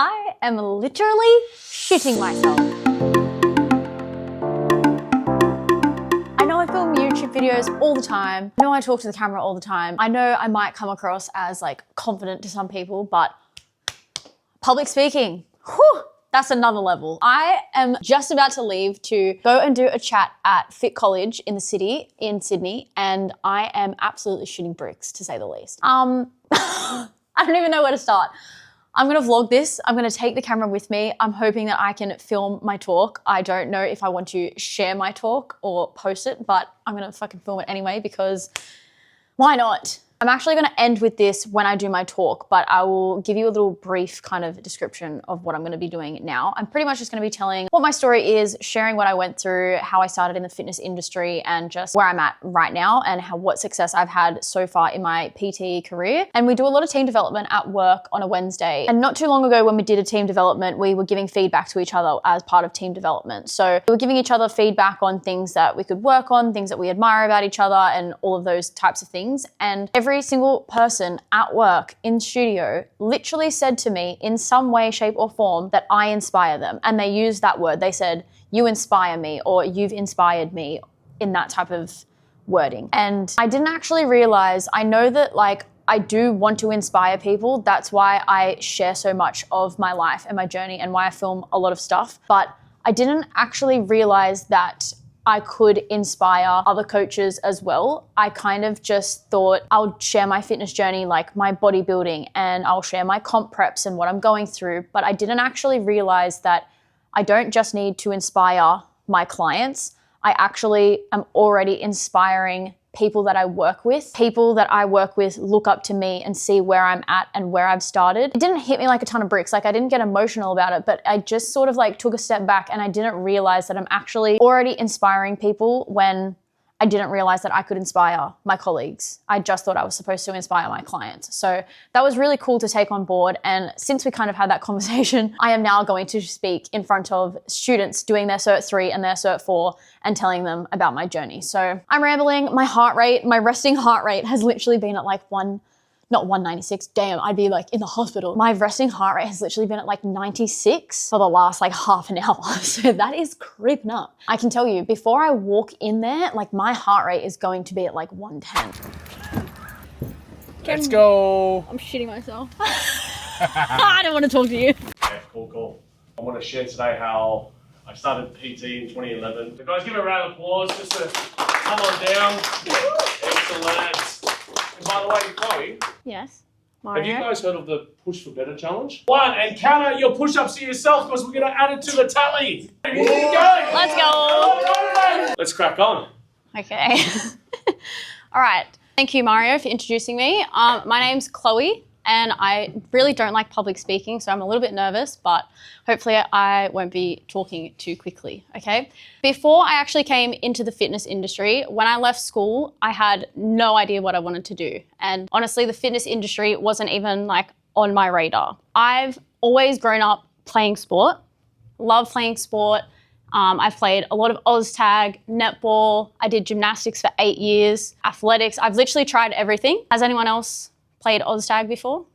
I am literally shitting myself. I know I film YouTube videos all the time. I know I talk to the camera all the time. I know I might come across as like confident to some people, but public speaking, whew, that's another level. I am just about to leave to go and do a chat at Fit College in the city, in Sydney, and I am absolutely shooting bricks, to say the least. I don't even know where to start. I'm gonna vlog this. I'm gonna take the camera with me. I'm hoping that I can film my talk. I don't know if I want to share my talk or post it, but I'm gonna fucking film it anyway because why not? I'm actually gonna end with this when I do my talk, but I will give you a little brief kind of description of what I'm gonna be doing now. I'm pretty much just gonna be telling what my story is, sharing what I went through, how I started in the fitness industry, and just where I'm at right now and what success I've had so far in my PT career. And we do a lot of team development at work on a Wednesday. And not too long ago when we did a team development, we were giving feedback to each other as part of team development. So we were giving each other feedback on things that we could work on, things that we admire about each other, and all of those types of things. And every single person at work in studio literally said to me in some way, shape or form that I inspire them. And they used that word. They said, "You inspire me," or "You've inspired me," in that type of wording. And I didn't actually realize, I know that like I do want to inspire people. That's why I share so much of my life and my journey and why I film a lot of stuff. But I didn't actually realize that I could inspire other coaches as well. I kind of just thought I'll share my fitness journey, like my bodybuilding, and I'll share my comp preps and what I'm going through. But I didn't actually realize that I don't just need to inspire my clients. I actually am already inspiring people that I work with. People that I work with look up to me and see where I'm at and where I've started. It didn't hit me like a ton of bricks. Like I didn't get emotional about it, but I just sort of like took a step back and I didn't realize that I'm actually already inspiring people when I didn't realize that I could inspire my colleagues. I just thought I was supposed to inspire my clients. So that was really cool to take on board. And since we kind of had that conversation, I am now going to speak in front of students doing their Cert III and their Cert IV and telling them about my journey. So I'm rambling. My heart rate, my resting heart rate has literally been at like not 196, damn, I'd be like in the hospital. My resting heart rate has literally been at like 96 for the last like half an hour. So that is creeping up. I can tell you, before I walk in there, like my heart rate is going to be at like 110. Let's go. I'm shitting myself. I don't want to talk to you. Yeah, cool. I want to share today how I started PT in 2011. So guys, give a round of applause just to come on down. Excellent. And by the way, Chloe. Yes. Mario. Have you guys heard of the Push for Better challenge? One, and count out your push-ups to yourself because we're going to add it to the tally. Here you go. Let's go. Let's crack on. Okay. All right. Thank you, Mario, for introducing me. My name's Chloe, and I really don't like public speaking, so I'm a little bit nervous, but hopefully I won't be talking too quickly, okay? Before I actually came into the fitness industry, when I left school, I had no idea what I wanted to do. And honestly, the fitness industry wasn't even like on my radar. I've always grown up playing sport, love playing sport. I've played a lot of OzTag, netball. I did gymnastics for 8 years, athletics. I've literally tried everything. Has anyone else played OzTag before?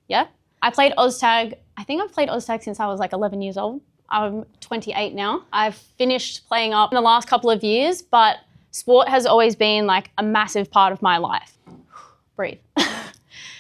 Yeah? I played OzTag, I think I've played OzTag since I was like 11 years old. I'm 28 now. I've finished playing up in the last couple of years, but sport has always been like a massive part of my life. Breathe.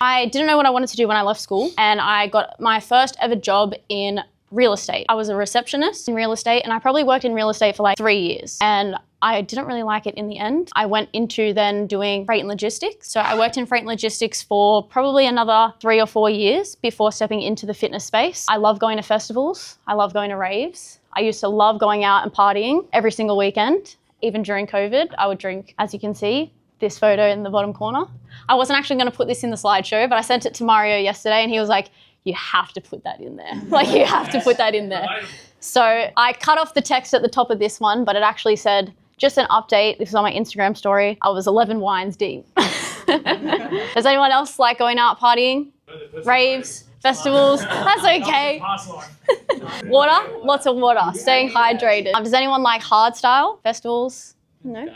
I didn't know what I wanted to do when I left school, and I got my first ever job in real estate. I was a receptionist in real estate, and I probably worked in real estate for like 3 years. And I didn't really like it in the end. I went into then doing freight and logistics. So I worked in freight and logistics for probably another 3 or 4 years before stepping into the fitness space. I love going to festivals. I love going to raves. I used to love going out and partying every single weekend. Even during COVID, I would drink, as you can see, this photo in the bottom corner. I wasn't actually gonna put this in the slideshow, but I sent it to Mario yesterday and he was like, you have to put that in there. Like you have to put that in there. So I cut off the text at the top of this one, but it actually said, just an update, this is on my Instagram story, I was 11 wines deep. Does anyone else like going out partying? Raves, festivals? That's okay. Water, lots of water, staying hydrated. Does anyone like hard style festivals? No?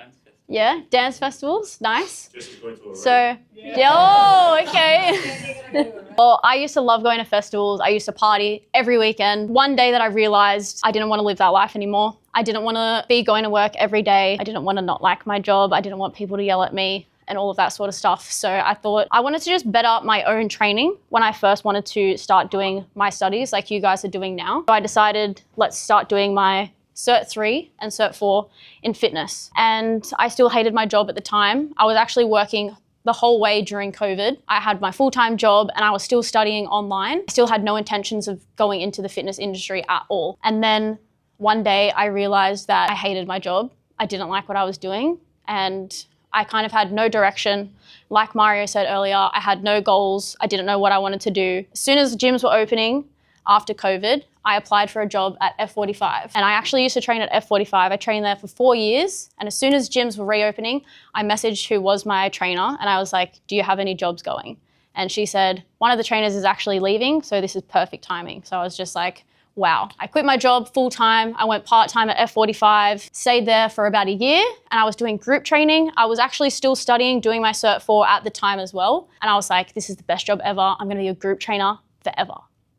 Yeah, dance festivals, nice. Just to go to a So, yeah. Oh, okay. Well, I used to love going to festivals. I used to party every weekend. One day that I realized I didn't want to live that life anymore. I didn't want to be going to work every day. I didn't want to not like my job. I didn't want people to yell at me and all of that sort of stuff. So I thought I wanted to just better up my own training when I first wanted to start doing my studies like you guys are doing now. So I decided, let's start doing my Cert III and Cert IV in fitness. And I still hated my job at the time. I was actually working the whole way during COVID. I had my full-time job and I was still studying online. I still had no intentions of going into the fitness industry at all. And then one day I realized that I hated my job. I didn't like what I was doing and I kind of had no direction. Like Mario said earlier, I had no goals. I didn't know what I wanted to do. As soon as gyms were opening after COVID, I applied for a job at F45. And I actually used to train at F45. I trained there for 4 years. And as soon as gyms were reopening, I messaged who was my trainer and I was like, do you have any jobs going? And she said, one of the trainers is actually leaving, so this is perfect timing. So I was just like, wow. I quit my job full time. I went part-time at F45, stayed there for about a year and I was doing group training. I was actually still studying, doing my Cert IV at the time as well. And I was like, this is the best job ever. I'm gonna be a group trainer forever.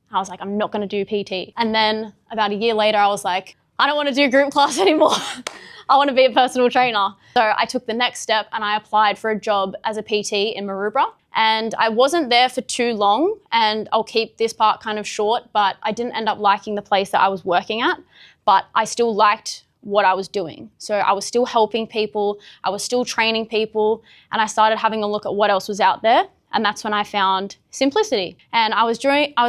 I was like, I'm not gonna do PT. And then about a year later, I was like, I don't wanna do group class anymore. I wanna be a personal trainer. So I took the next step and I applied for a job as a PT in Maroubra. And I wasn't there for too long, and I'll keep this part kind of short, but I didn't end up liking the place that I was working at, but I still liked what I was doing. So I was still helping people, I was still training people, and I started having a look at what else was out there. And that's when I found Simplicity. And I was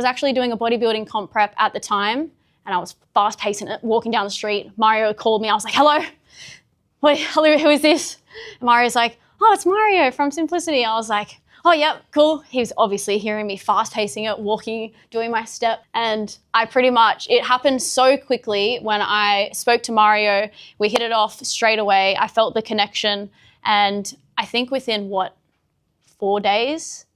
actually doing a bodybuilding comp prep at the time, and I was fast pacing it, walking down the street. Mario called me, I was like, hello, wait, hello, who is this? And Mario's like, oh, it's Mario from Simplicity. I was like, oh, yep, cool. He was obviously hearing me fast pacing it, walking, doing my step. And it happened so quickly when I spoke to Mario, we hit it off straight away. I felt the connection. And I think within 4 days,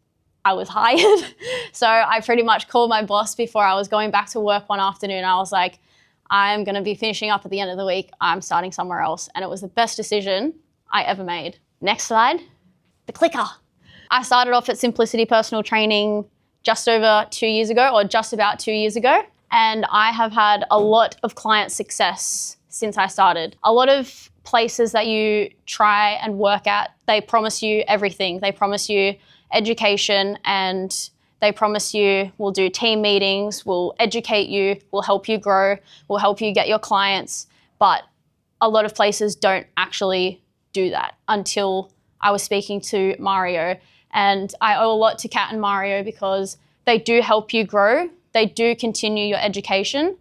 I was hired. So I pretty much called my boss before I was going back to work one afternoon. I was like, I'm gonna be finishing up at the end of the week. I'm starting somewhere else. And it was the best decision I ever made. Next slide, the clicker. I started off at Simplicity Personal Training just over 2 years ago, or just about 2 years ago. And I have had a lot of client success since I started. A lot of places that you try and work at, they promise you everything. They promise you education and they promise you we'll do team meetings, we'll educate you, we'll help you grow, we'll help you get your clients. But a lot of places don't actually do that until I was speaking to Mario. And I owe a lot to Kat and Mario because they do help you grow. They do continue your education.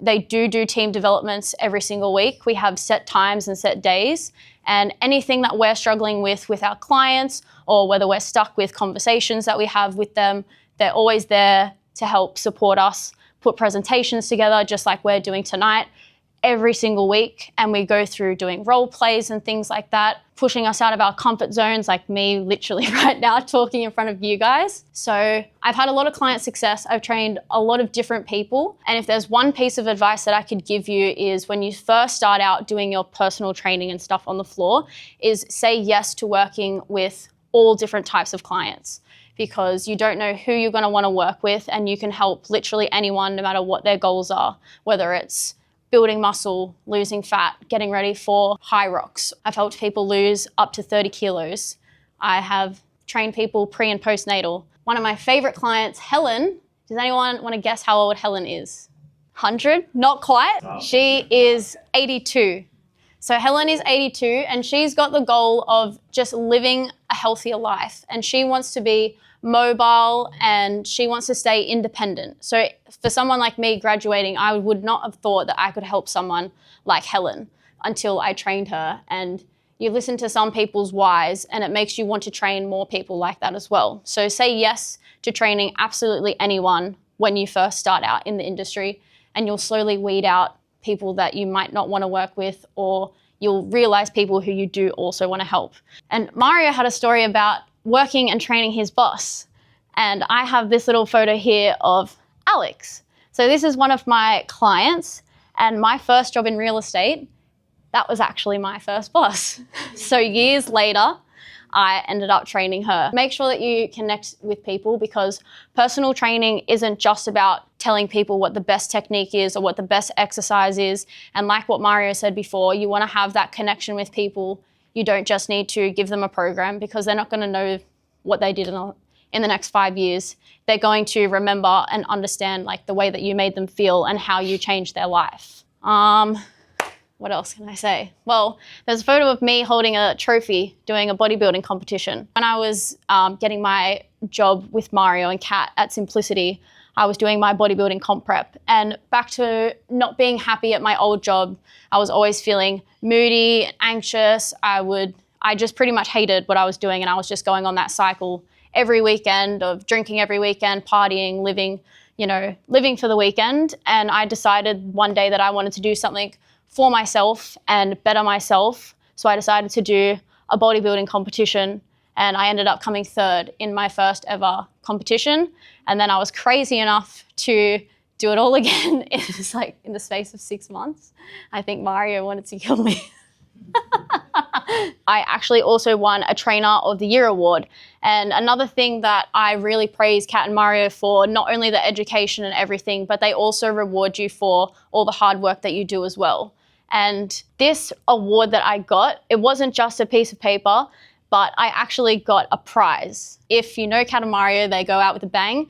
They do team developments every single week. We have set times and set days. And anything that we're struggling with our clients, or whether we're stuck with conversations that we have with them, they're always there to help support us, put presentations together just like we're doing tonight every single week. And we go through doing role plays and things like that, pushing us out of our comfort zones, like me literally right now talking in front of you guys. So I've had a lot of client success. I've trained a lot of different people. And if there's one piece of advice that I could give you is when you first start out doing your personal training and stuff on the floor, is say yes to working with all different types of clients, because you don't know who you're gonna wanna work with, and you can help literally anyone no matter what their goals are, whether it's building muscle, losing fat, getting ready for high rocks. I've helped people lose up to 30 kilos. I have trained people pre and postnatal. One of my favorite clients, Helen, does anyone want to guess how old Helen is? 100? Not quite. She is 82. So Helen is 82 and she's got the goal of just living a healthier life, and she wants to be mobile and she wants to stay independent. So for someone like me graduating, I would not have thought that I could help someone like Helen until I trained her. And you listen to some people's whys and it makes you want to train more people like that as well. So say yes to training absolutely anyone when you first start out in the industry, and you'll slowly weed out people that you might not want to work with, or you'll realize people who you do also want to help. And Mario had a story about working and training his boss. And I have this little photo here of Alex. So this is one of my clients, and my first job in real estate, that was actually my first boss. So years later, I ended up training her. Make sure that you connect with people, because personal training isn't just about telling people what the best technique is or what the best exercise is. And like what Mario said before, you want to have that connection with people. You don't just need to give them a program, because they're not going to know what they did in the next 5 years. They're going to remember and understand like the way that you made them feel and how you changed their life. What else can I say? Well, there's a photo of me holding a trophy doing a bodybuilding competition. When I was getting my job with Mario and Kat at Simplicity, I was doing my bodybuilding comp prep, and back to not being happy at my old job. I was always feeling moody, anxious. I just pretty much hated what I was doing, and I was just going on that cycle every weekend of drinking every weekend, partying, living for the weekend. And I decided one day that I wanted to do something for myself and better myself. So I decided to do a bodybuilding competition, and I ended up coming third in my first ever competition. And then I was crazy enough to do it all again. It was like in the space of 6 months. I think Mario wanted to kill me. I actually also won a Trainer of the Year award. And another thing that I really praise Kat and Mario for, not only the education and everything, but they also reward you for all the hard work that you do as well. And this award that I got, it wasn't just a piece of paper, but I actually got a prize. If you know Kat and Mario, they go out with a bang.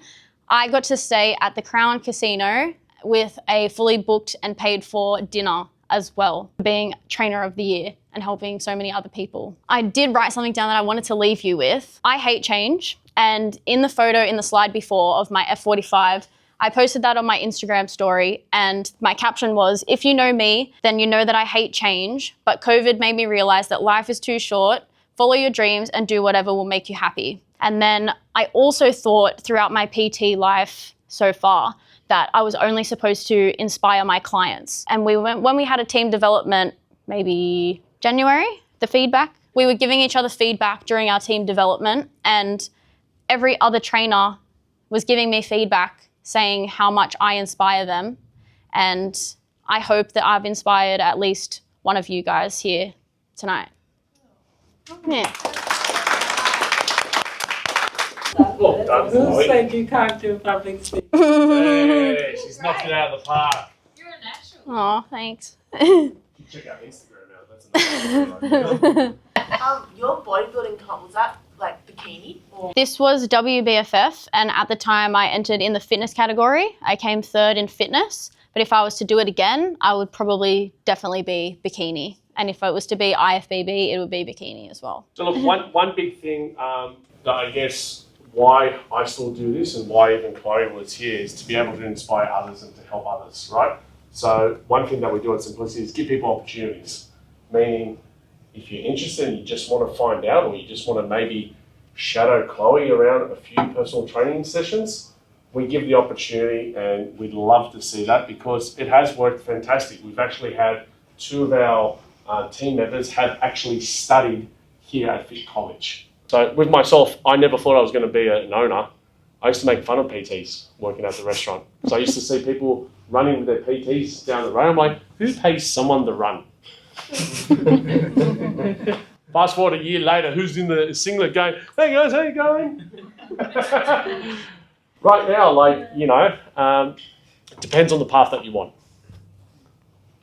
I got to stay at the Crown Casino with a fully booked and paid for dinner as well, being Trainer of the Year and helping so many other people. I did write something down that I wanted to leave you with. I hate change. And in the photo in the slide before of my F45, I posted that on my Instagram story, and my caption was, if you know me, then you know that I hate change, but COVID made me realize that life is too short. Follow your dreams and do whatever will make you happy. And then I also thought throughout my PT life so far that I was only supposed to inspire my clients. And when we had a team development, maybe January, the feedback, we were giving each other feedback during our team development, and every other trainer was giving me feedback saying how much I inspire them. And I hope that I've inspired at least one of you guys here tonight. Yeah. Well done, Chloe. Like you can't do public speaking. Hey, she's knocked it out of the park. You're a natural. Oh, thanks. Check out Instagram now. That's another Your bodybuilding comp, was that like bikini or? This was WBFF, and at the time I entered in the fitness category. I came third in fitness, but if I was to do it again, I would definitely be bikini. And if it was to be IFBB, it would be bikini as well. So look, one big thing that I guess why I still do this and why even Chloe was here is to be able to inspire others and to help others, right? So one thing that we do at Simplicity is give people opportunities, meaning if you're interested and you just want to find out, or you just want to maybe shadow Chloe around a few personal training sessions, we give the opportunity, and we'd love to see that because it has worked fantastic. We've actually had 2 of our team members have actually studied here at Fit College. So with myself, I never thought I was going to be an owner. I used to make fun of PTs working at the restaurant. So I used to see people running with their PTs down the road. I'm like, who pays someone to run? Fast forward a year later, who's in the singlet going, hey guys, how you going? Right now, it depends on the path that you want.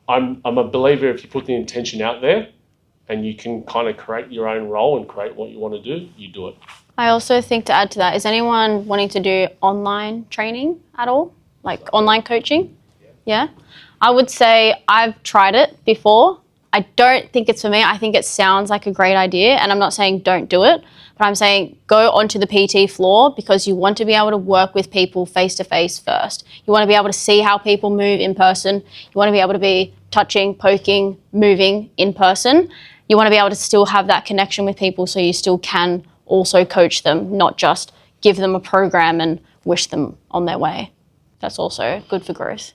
I'm a believer if you put the intention out there and you can kind of create your own role and create what you want to do, you do it. I also think to add to that, is anyone wanting to do online training at all? Like online coaching? Yeah? I would say I've tried it before. I don't think it's for me. I think it sounds like a great idea, and I'm not saying don't do it, but I'm saying go onto the PT floor because you want to be able to work with people face to face first. You want to be able to see how people move in person. You want to be able to be touching, poking, moving in person. You want to be able to still have that connection with people so you still can also coach them, not just give them a program and wish them on their way. That's also good for growth.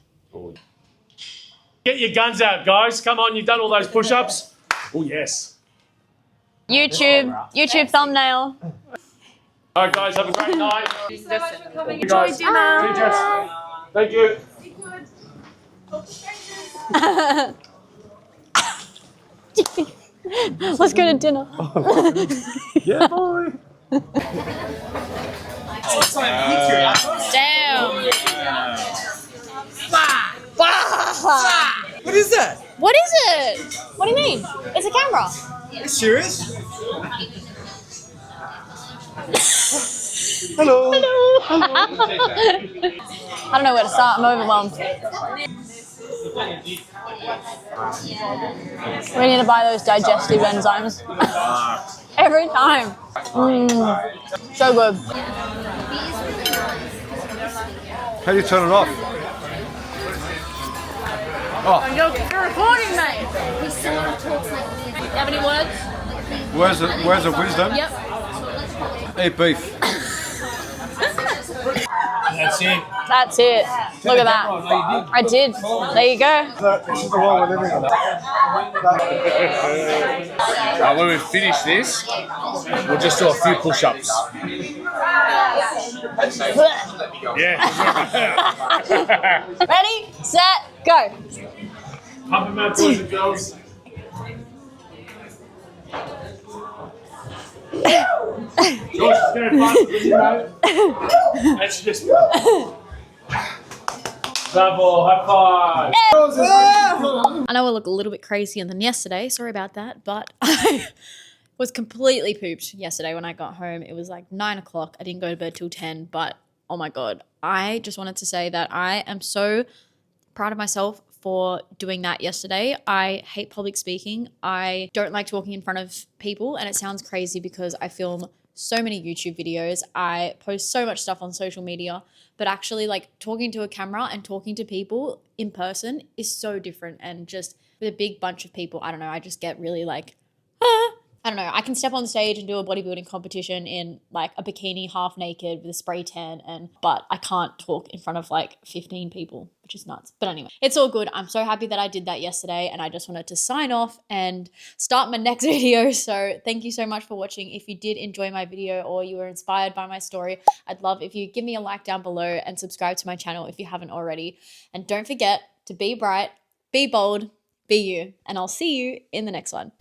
Get your guns out, guys. Come on, you've done all those push-ups. Oh, yes. YouTube thumbnail. All right, guys, have a great night. Thank you so much for coming. Enjoy dinner. See you, Jess. Thank you. Be good. Talk to strangers. Let's go to dinner. Yeah, boy. Damn. What is that? What is it? What do you mean? It's a camera. Are you serious? Hello. I don't know where to start. I'm overwhelmed. We need to buy those digestive enzymes. Every time. So good. How do you turn it off? You're recording me. You have any words? Where's the wisdom? Yep. Eat beef. That's it. That's it. Look at that. I did. There you go. This is the world we're living in. When we finish this, we'll just do a few push-ups. Yeah. Ready, set, go. Pump them out, boys and girls. George is going faster than you, mate. That's just. Bravo, high five. I know I look a little bit crazier than yesterday. Sorry about that, but I was completely pooped yesterday when I got home. It was like 9 o'clock. I didn't go to bed till 10, but oh my God. I just wanted to say that I am so proud of myself for doing that yesterday. I hate public speaking. I don't like talking in front of people, and it sounds crazy because I film so many YouTube videos. I post so much stuff on social media, but actually like talking to a camera and talking to people in person is so different. And just with a big bunch of people, I don't know, I just get really like, I don't know, I can step on stage and do a bodybuilding competition in like a bikini, half naked with a spray tan, but I can't talk in front of like 15 people, which is nuts. But anyway, it's all good. I'm so happy that I did that yesterday, and I just wanted to sign off and start my next video. So thank you so much for watching. If you did enjoy my video or you were inspired by my story, I'd love if you give me a like down below and subscribe to my channel if you haven't already. And don't forget to be bright, be bold, be you, and I'll see you in the next one.